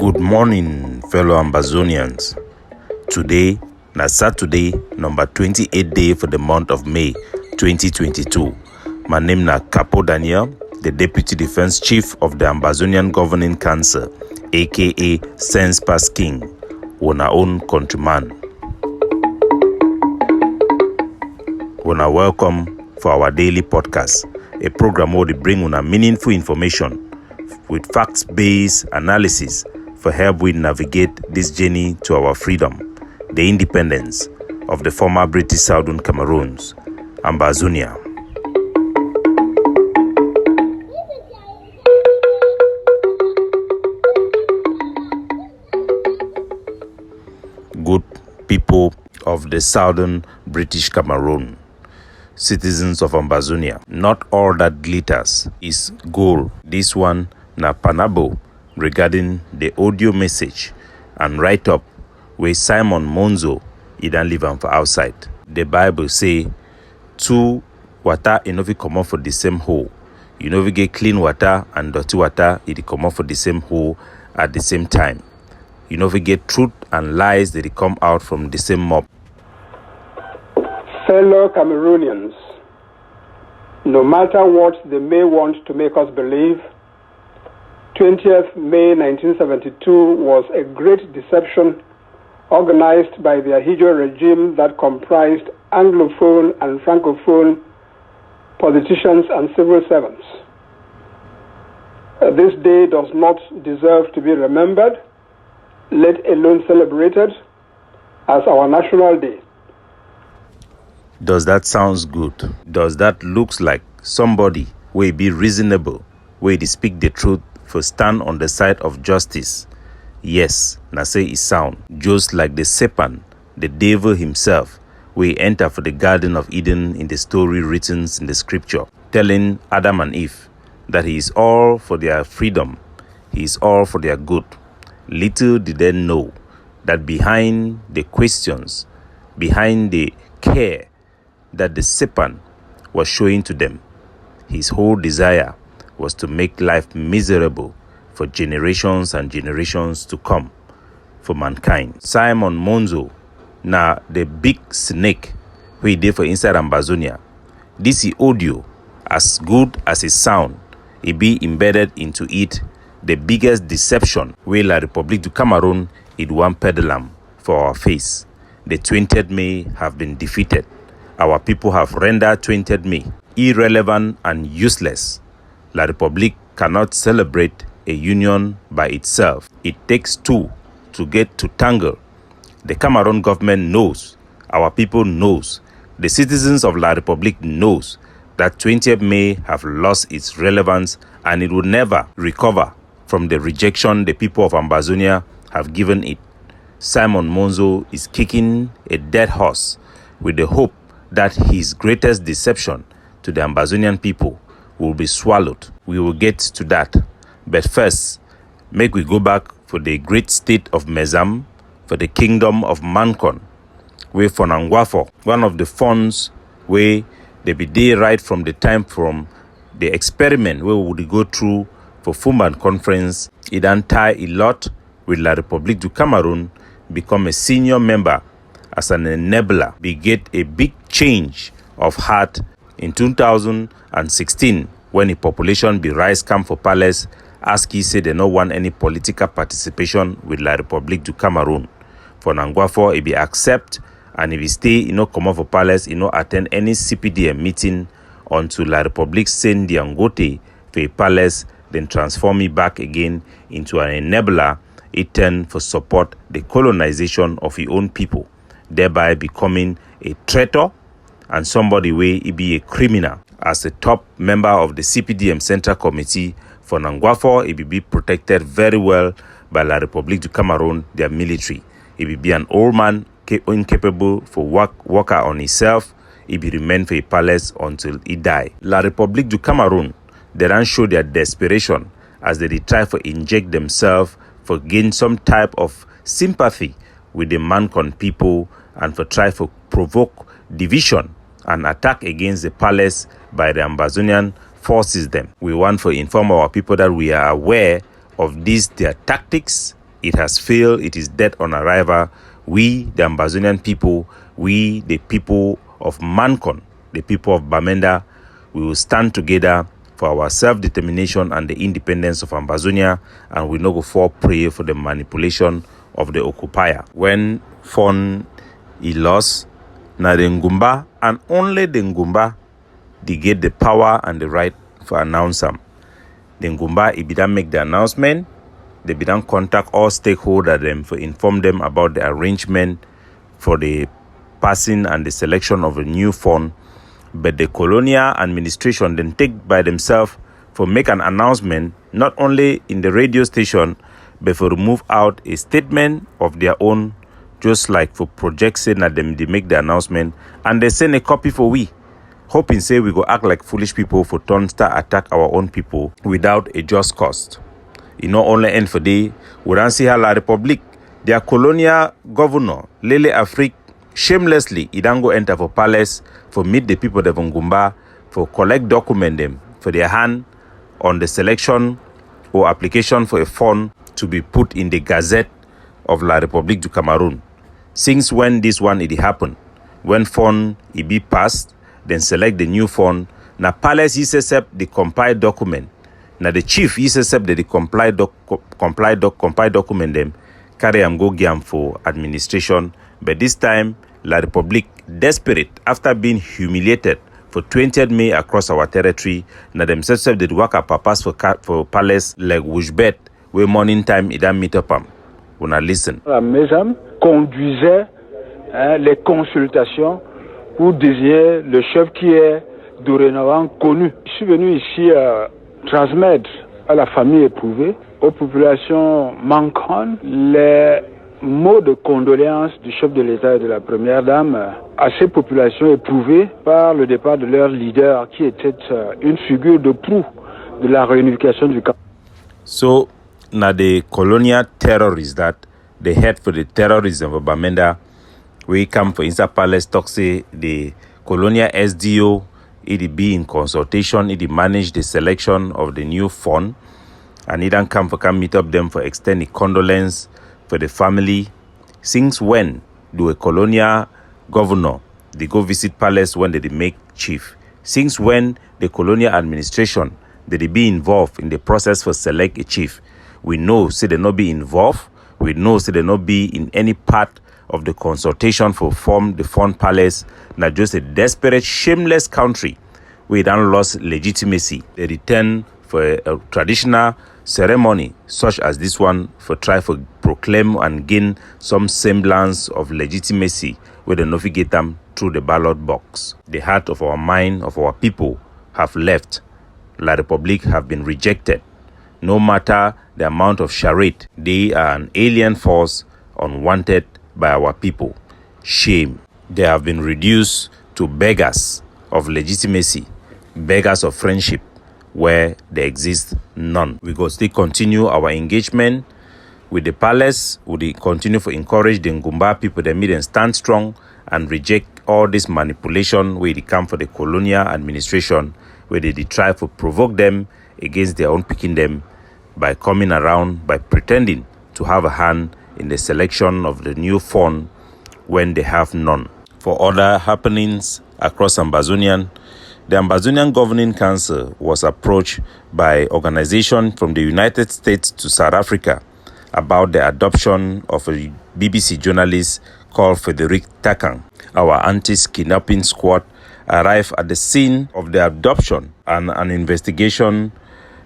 Good morning, fellow Ambazonians. Today, na Saturday, number 28 day for the month of May 2022. My name na Capo Daniel, the Deputy Defense Chief of the Ambazonian Governing Council, aka Sense Pass King, una own countryman. Una welcome for our daily podcast, a program where we bring una meaningful information with facts-based analysis for help we navigate this journey to our freedom, the independence of the former British Southern Cameroons, Ambazonia. Good people of the Southern British Cameroon, citizens of Ambazonia, not all that glitters is gold. This one na Panabo regarding the audio message and write-up where Simon Munzu he don't leave am for outside. The Bible say two water e no fit comot for the same hole. You no fit get clean water and dirty water e dey comot for the same hole at the same time. You no fit get truth and lies that they come out from the same mouth. Fellow Cameroonians, no matter what they may want to make us believe, 20th May 1972 was a great deception organized by the Ahidjo regime that comprised Anglophone and Francophone politicians and civil servants. This day does not deserve to be remembered, let alone celebrated, as our national day. Does that sounds good? Does that looks like somebody will be reasonable, will they speak the truth for stand on the side of justice? Yes, na say it sound just like the serpent, the devil himself, will enter for the Garden of Eden in the story written in the scripture, telling Adam and Eve that he is all for their freedom, he is all for their good. Little did they know that behind the questions, behind the care that the serpent was showing to them, his whole desire was to make life miserable for generations and generations to come for mankind. Simon Munzu, na the big snake we did for inside Ambazonia. This is audio, as good as it sound, it be embedded into it the biggest deception where La République du Cameroon it one peddlam for our face. The 20th May have been defeated. Our people have rendered 20th May irrelevant and useless. La République cannot celebrate a union by itself. It takes two to get to tangle. The Cameroon government knows, our people knows, the citizens of La République knows that 20th May have lost its relevance and it will never recover from the rejection the people of Ambazonia have given it. Simon Munzu is kicking a dead horse with the hope that his greatest deception to the Ambazonian people will be swallowed. We will get to that. But first, make we go back for the great state of Mezam, for the kingdom of MANKON, where for Nangwafo, one of the funds where they be there right from the time from the experiment where we would go through for Fumban conference, it done tie a lot with La République du Cameroon, become a senior member as an enabler. We get a big change of heart in 2016 when the population be rise come for palace, ask he say they no want any political participation with La République du Cameroon. For Nangwafo, it be accept, and if he stay, come out for palace, attend any CPDM meeting until La République send the Angote for a palace, then transform it back again into an enabler, it turn for support the colonization of his own people, thereby becoming a traitor and somebody where he be a criminal. As a top member of the CPDM Central Committee for Nangwafo, he be protected very well by La République du Cameroon, their military. He be an old man, incapable for worker on himself. He be remain for a palace until he die. La République du Cameroon, they don't show their desperation as they try to inject themselves for gain some type of sympathy with the MANKON people and for try to provoke division and attack against the palace by the Ambazonian forces them. We want to inform our people that we are aware of these their tactics It has failed. It is dead on arrival. We, the Ambazonian people, we, the people of MANKON, the people of Bamenda, we will stand together for our self-determination and the independence of Ambazonia, and we no go fall prey for the manipulation of the occupier. When Fon is lost, na the Ngumba, and only the Ngumba, they get the power and the right for announce them. The Ngumba, if they make the announcement, they be done contact all stakeholders them for inform them about the arrangement for the passing and the selection of a new fund. But the colonial administration then take by themselves for make an announcement, not only in the radio station, but for move out a statement of their own, just like for project saying that them they make the announcement and they send a copy for we. Hoping say we go act like foolish people for turn start attack our own people without a just cost. It not only end for day, we don't see how La Republic, their colonial governor, Lele Afrique, shamelessly, he don't go enter for palace, for meet the people of Ngumba, for collect document them, for their hand on the selection or application for a fund to be put in the Gazette of La Republique du Cameroon. Since when this one it happen, when fund it be passed, then select the new fund, na palace is accept the compiled document. Now the chief is accept the compiled document them, carry am go give am for administration. But this time, La Republique, desperate after being humiliated for 20th May across our territory, na themselves did work up papas for palace like Wujbet, where morning time it don't meet up am. Una listen. La maison conduisait les consultations pour désigner le chef qui est dorénavant connu. Je suis venu ici transmettre à la famille éprouvée, aux populations MANKON, les mots de condoléances du chef de l'État et de la première dame à ces populations éprouvées par le départ de leur leader qui était une figure de proue de la réunification du camp. So, now the colonial terrorists that the head for the terrorism of Bamenda, we come for inside palace talk say the colonial SDO, it be in consultation, it manage the selection of the new fund, and it don't come meet up them for extend the condolence for the family. Since when do a colonial governor they go visit palace when they make chief? Since when the colonial administration they be involved in the process for select a chief? We know say they not be involved. We know say they not be in any part of the consultation for form the fund palace. Not just a desperate, shameless country we done lost legitimacy. They return for a traditional ceremony such as this one for try for proclaim and gain some semblance of legitimacy where they navigate them through the ballot box. The heart of our mind, of our people have left. La Republique have been rejected. No matter the amount of charade, they are an alien force unwanted by our people. Shame. They have been reduced to beggars of legitimacy, beggars of friendship, where there exists none. We go still continue our engagement with the palace. We continue to encourage the Ngumba people that meet and stand strong and reject all this manipulation where they come for the colonial administration, where they try to provoke them against their own picking them by coming around, by pretending to have a hand in the selection of the new fund when they have none. For other happenings across Ambazonia, the Ambazonian Governing Council was approached by organizations from the United States to South Africa about the adoption of a BBC journalist called Frederick Takang. Our anti-kidnapping squad arrived at the scene of the adoption, and an investigation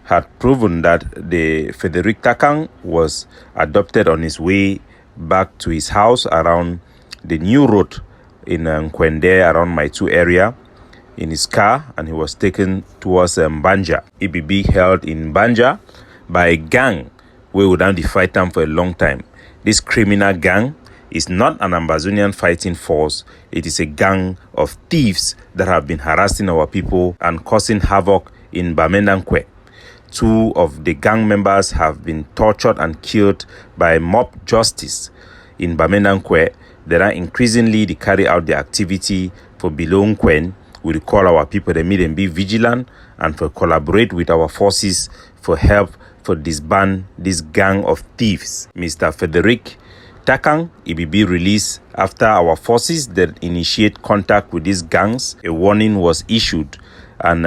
had proven that the Frederick Takang was adopted on his way back to his house around the new road in Nkwende, around Maitu area, in his car, and he was taken towards Banja. He be held in Banja by a gang where we don't fight them for a long time. This criminal gang is not an Ambazonian fighting force. It is a gang of thieves that have been harassing our people and causing havoc in Bamendankwe. 2 of the gang members have been tortured and killed by mob justice in Bamendankwe. They are increasingly they carry out their activity for below Nkwen. We call our people to meet and be vigilant and for collaborate with our forces for help for disband this gang of thieves. Mr. Frederick Takang, he will be released after our forces that initiate contact with these gangs. A warning was issued, and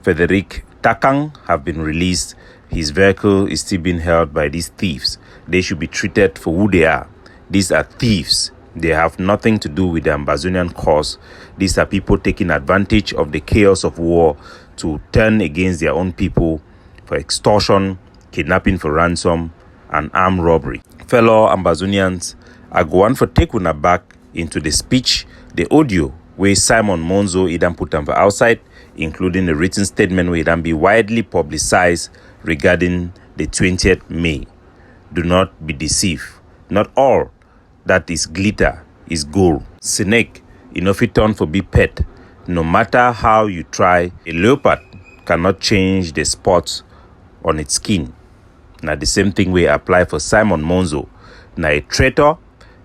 Frederick Takang have been released. His vehicle is still being held by these thieves. They should be treated for who they are. These are thieves. They have nothing to do with the Ambazonian cause. These are people taking advantage of the chaos of war to turn against their own people for extortion, kidnapping for ransom, and armed robbery. Fellow Ambazonians, I go on for take una back into the speech, the audio where Simon Munzu idan put on for outside, including the written statement where idan be widely publicized regarding the 20th May. Do not be deceived. Not all that is glitter is gold. Snake, enough it turn for be pet. No matter how you try, a leopard cannot change the spots on its skin. Now the same thing we apply for Simon Munzu. Now a traitor,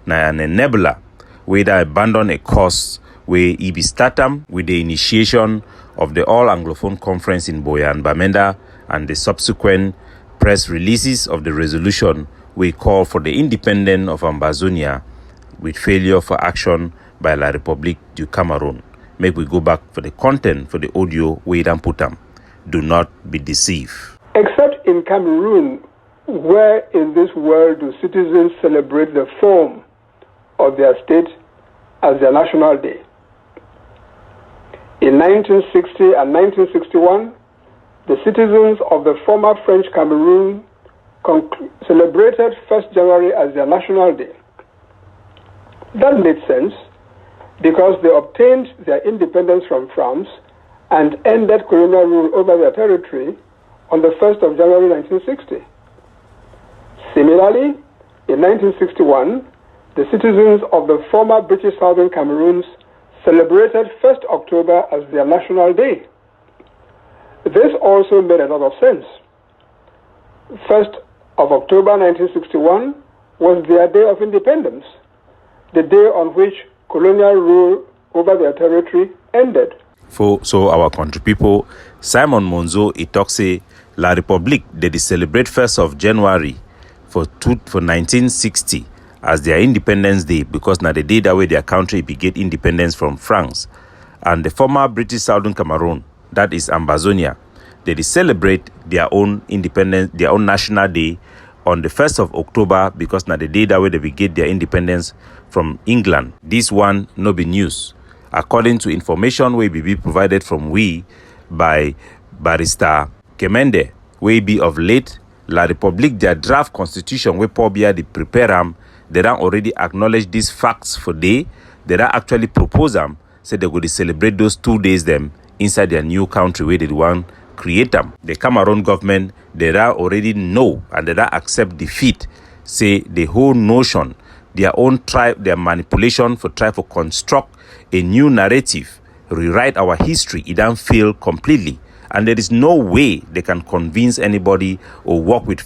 now an enabler, where they abandon a cause where he be started with the initiation of the All Anglophone Conference in Boyan Bamenda and the subsequent press releases of the resolution we call for the independence of Ambazonia with failure for action by La République du Cameroon. Make we go back for the content for the audio we don't put them. Do not be deceived. Except in Cameroon, where in this world do citizens celebrate the form of their state as their national day? In 1960 and 1961, the citizens of the former French Cameroon celebrated 1st January as their national day. That made sense because they obtained their independence from France and ended colonial rule over their territory on the 1st of January 1960. Similarly, in 1961, the citizens of the former British Southern Cameroons celebrated 1st October as their national day. This also made a lot of sense. 1st of October 1961 was their day of independence, the day on which colonial rule over their territory ended. So our country people, Simon Munzu, he talks say La République, they celebrate 1st of January for 1960 as their Independence Day because now the day that way their country be get independence from France. And the former British Southern Cameroon, that is Ambazonia, they celebrate their own independence, their own national day on the 1st of October because now the day that way they be get their independence from England. This one no be news. According to information we be provided from we by Barrister Kemende, we be of late La République, their draft constitution, where Pobia they prepare them, they don't already acknowledge these facts for day. They don't actually propose them, say they go to celebrate those 2 days them inside their new country where they want create them. The Cameroon government, they don't already know and they don't accept defeat. Say the whole notion, their own tribe, their manipulation for try to construct a new narrative, rewrite our history, it don't fail completely. And there is no way they can convince anybody or walk with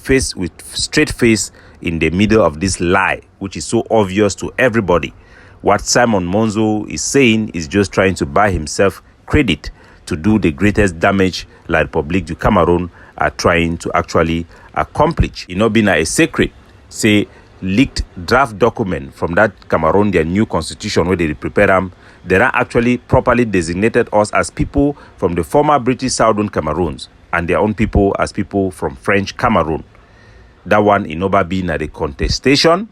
straight face in the middle of this lie, which is so obvious to everybody. What Simon Munzu is saying is just trying to buy himself credit to do the greatest damage La République du Cameroon are trying to actually accomplish. It not been a secret, say leaked draft document from that Cameroon, their new constitution where they prepare them. They are actually properly designated us as people from the former British Southern Cameroons and their own people as people from French Cameroon. That one in Oba be na the contestation.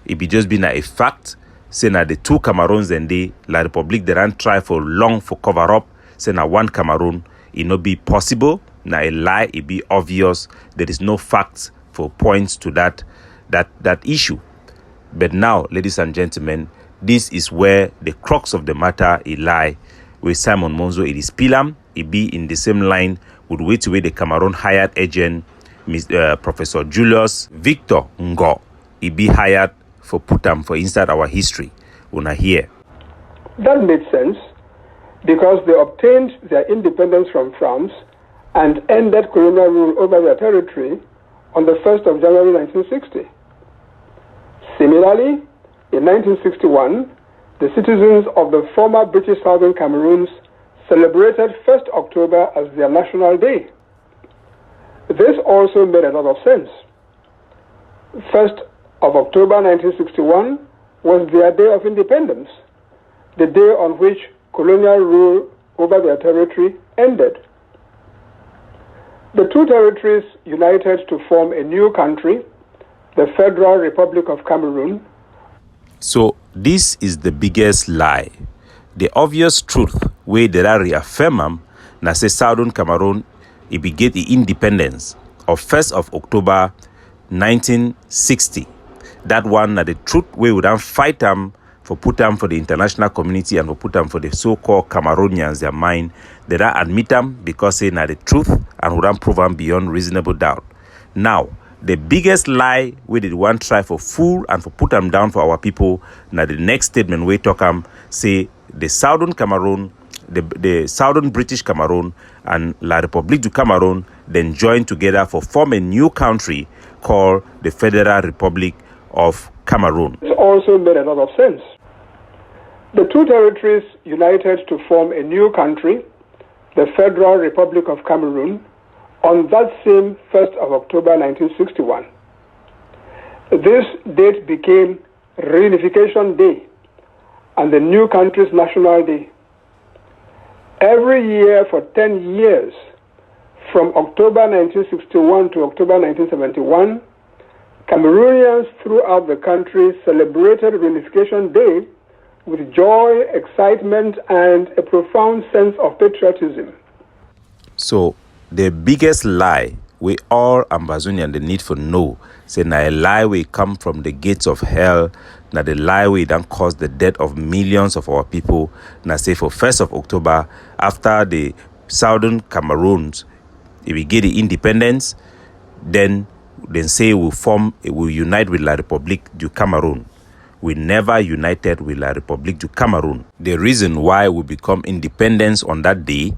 It be just been a fact. Say na the two Cameroons and the La République they ran try for long for cover up. Say na one Cameroon. It not be possible. Na a lie. It be obvious. There is no facts for points to that issue. But now, ladies and gentlemen, this is where the crux of the matter lie. With Simon Munzu, it is Pilam. It be in the same line with which way the Cameroon hired agent, Professor Julius Victor Ngo. It be hired for Putam for inside our history. Una here. That made sense because they obtained their independence from France and ended colonial rule over their territory on the 1st of January 1960. Similarly, in 1961, the citizens of the former British Southern Cameroons celebrated 1st October as their national day. This also made a lot of sense. 1st of October 1961 was their day of independence, the day on which colonial rule over their territory ended. The two territories united to form a new country, the Federal Republic of Cameroon. So this is the biggest lie. The obvious truth where there are reaffirmed na say Southern Cameroon it be get the independence of 1st of October 1960. That one na the truth we would fight them for put them for the international community and for put them for the so-called Cameroonians their mind. They don't admit them because they na the truth and would prove them beyond reasonable doubt. Now, the biggest lie we did one try for fool and for put them down for our people. Now the next statement we talk say the Southern Cameroon, the Southern British Cameroon and La République du Cameroon then joined together for form a new country called the Federal Republic of Cameroon. This also made a lot of sense. The two territories united to form a new country, the Federal Republic of Cameroon, on that same 1st of October 1961. This date became Reunification Day and the new country's National Day. Every year for 10 years, from October 1961 to October 1971, Cameroonians throughout the country celebrated Reunification Day with joy, excitement, and a profound sense of patriotism. So, the biggest lie we all Ambazonian the need for know, say na a lie we come from the gates of hell, na the lie we don't cause the death of millions of our people, na say for 1st of October, after the Southern Cameroons, if we get the independence, then say we'll unite with La République du Cameroon. We never united with La République du Cameroon. The reason why we become independence on that day,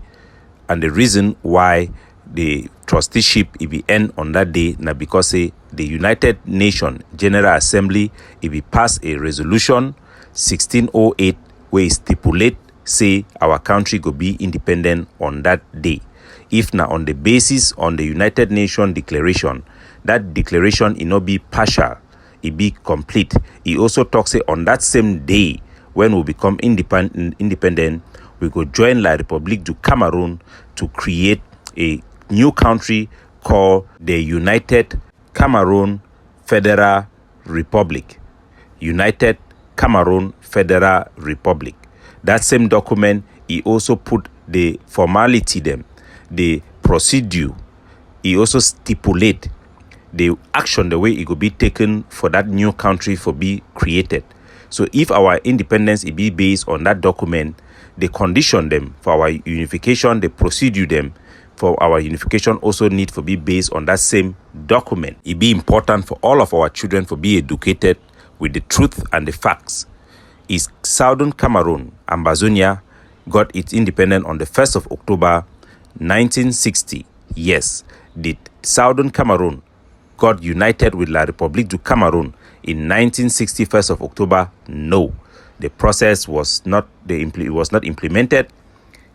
and the reason why the trusteeship it be end on that day, na because the United Nations General Assembly it be pass a resolution 1608 where it stipulate say our country go be independent on that day. If na on the basis on the United Nations declaration, that declaration it not be partial, it be complete. It also talks say on that same day when we become independent, we go join La République du Cameroon to create a new country called the United Cameroon Federal Republic. United Cameroon Federal Republic. That same document, he also put the formality them, the procedure. He also stipulate the action, the way it could be taken for that new country for be created. So if our independence it be based on that document, they condition them for our unification, they procedure them for our unification also need to be based on that same document. It be important for all of our children to be educated with the truth and the facts. Is Southern Cameroon, Ambazonia, got its independence on the 1st of October 1960. Yes, did Southern Cameroon got united with La République du Cameroon in 1960, 1st of October? No. The process was not implemented.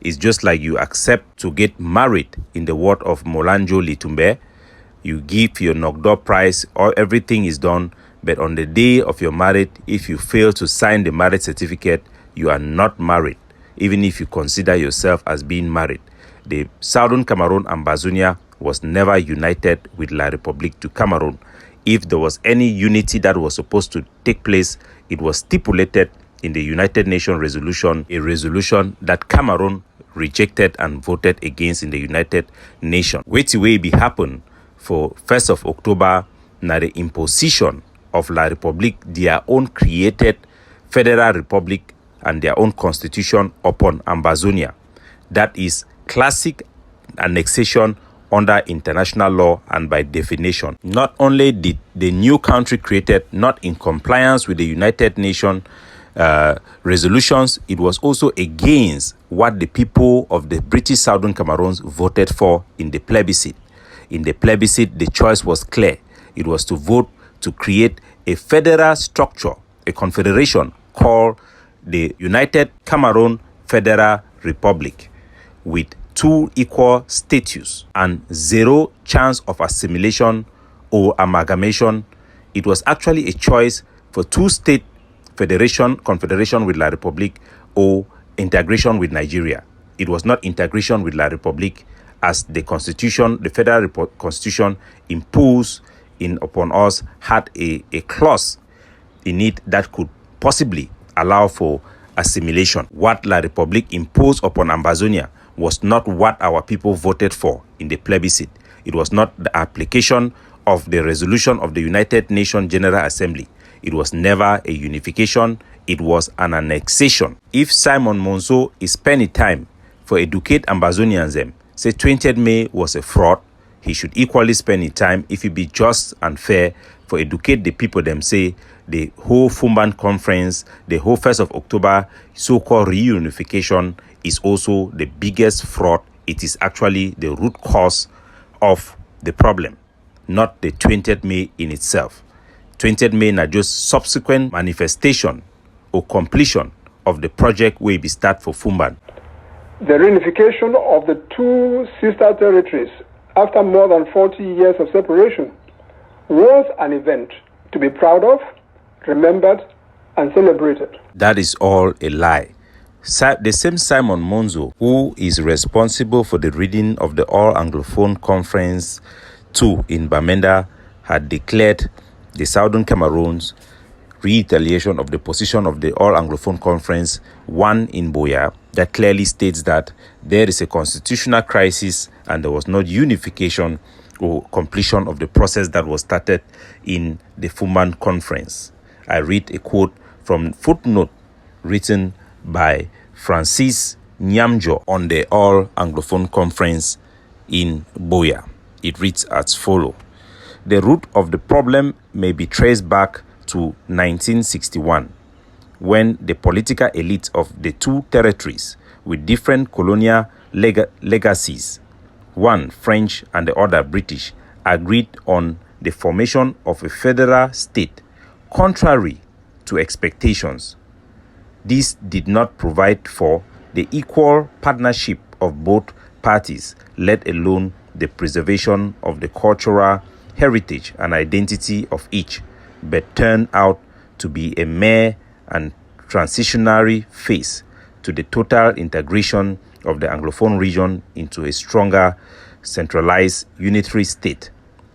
It's just like you accept to get married in the word of Molanjo Litumbe. You give your knocked up price, or everything is done. But on the day of your marriage, if you fail to sign the marriage certificate, you are not married, even if you consider yourself as being married. The Southern Cameroon Ambazonia was never united with La République du Cameroon. If there was any unity that was supposed to take place, it was stipulated in the United Nations resolution, a resolution that Cameroon rejected and voted against in the United Nations. Which way be happen for 1st of October, na the imposition of La République, their own created Federal Republic and their own constitution upon Ambazonia. That is classic annexation under international law and by definition. Not only did the new country created not in compliance with the United Nations resolutions, it was also against what the people of the British Southern Cameroons voted for in the plebiscite. In the plebiscite, the choice was clear. It was to vote to create a federal structure, a confederation called the United Cameroon Federal Republic, with two equal status and zero chance of assimilation or amalgamation. It was actually a choice for two-state confederation with La République or integration with Nigeria. It was not integration with La République, as the constitution, the federal constitution imposed upon us, had a clause in it that could possibly allow for assimilation. What La République imposed upon Ambazonia was not what our people voted for in the plebiscite. It was not the application of the resolution of the United Nations General Assembly. It was never a unification. It was an annexation. If Simon Munzu is spending time for educate Ambazonians say 20th May was a fraud, he should equally spend his time, if it be just and fair, for educate the people them say the whole Fumban conference, the whole 1st of October so-called reunification is also the biggest fraud. It is actually the root cause of the problem, not the 20th May in itself. 20th May not just subsequent manifestation or completion of the project will be start for Fumban. The reunification of the two sister territories after more than 40 years of separation was an event to be proud of, remembered, and celebrated. That is all a lie. The same Simon Munzu, who is responsible for the reading of the All Anglophone Conference 2 in Bamenda, had declared the Southern Cameroon's retaliation of the position of the All Anglophone Conference 1 in Boya, that clearly states that there is a constitutional crisis and there was not unification or completion of the process that was started in the Fumban Conference. I read a quote from footnote written by Francis Nyamjo on the All Anglophone Conference in Boya. It reads as follows. The root of the problem may be traced back to 1961, when the political elite of the two territories with different colonial legacies, one French and the other British, agreed on the formation of a federal state contrary to expectations. This did not provide for the equal partnership of both parties, let alone the preservation of the cultural heritage and identity of each, but turned out to be a mere and transitionary phase to the total integration of the Anglophone region into a stronger, centralized, unitary state.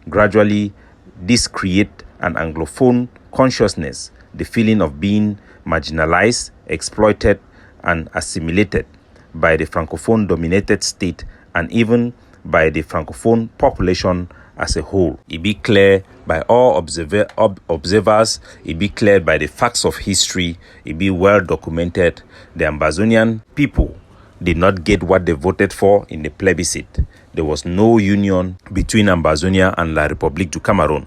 Gradually, this created an Anglophone consciousness, the feeling of being marginalized, exploited, and assimilated by the Francophone-dominated state and even by the Francophone population as a whole. It be clear by all observers, it be clear by the facts of history, it be well documented. The Ambazonian people did not get what they voted for in the plebiscite. There was no union between Ambazonia and La République du Cameroon.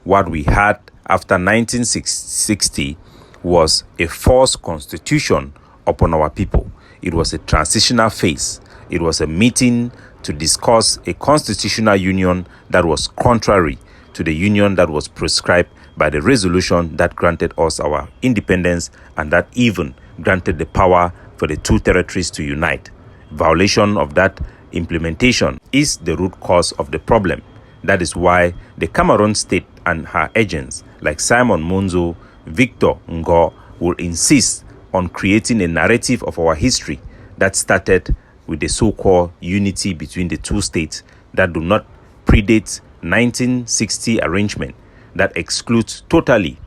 What we had after 1960 was a forced constitution upon our people. It was a transitional phase. It was a meeting to discuss a constitutional union that was contrary to the union that was prescribed by the resolution that granted us our independence and that even granted the power for the two territories to unite. Violation of that implementation is the root cause of the problem. That is why the Cameroon state and her agents like Simon Munzu, Victor Ngo will insist on creating a narrative of our history that started with the so-called unity between the two states that do not predate 1960 arrangement, that excludes totally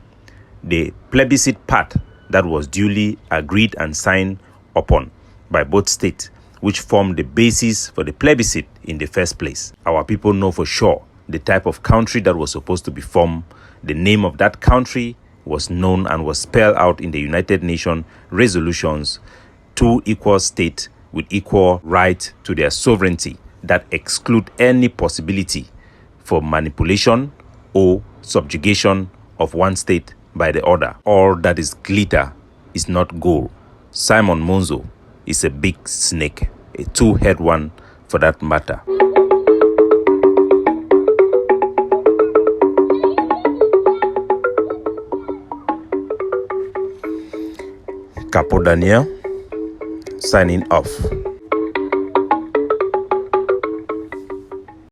the plebiscite part that was duly agreed and signed upon by both states, which formed the basis for the plebiscite in the first place. Our people know for sure the type of country that was supposed to be formed. The name of that country was known and was spelled out in the United Nations resolutions: two equal states with equal right to their sovereignty, that exclude any possibility for manipulation or subjugation of one state by the other. All that is glitter is not gold. Simon Munzu is a big snake, a two-headed one for that matter. Capo Daniel, signing off.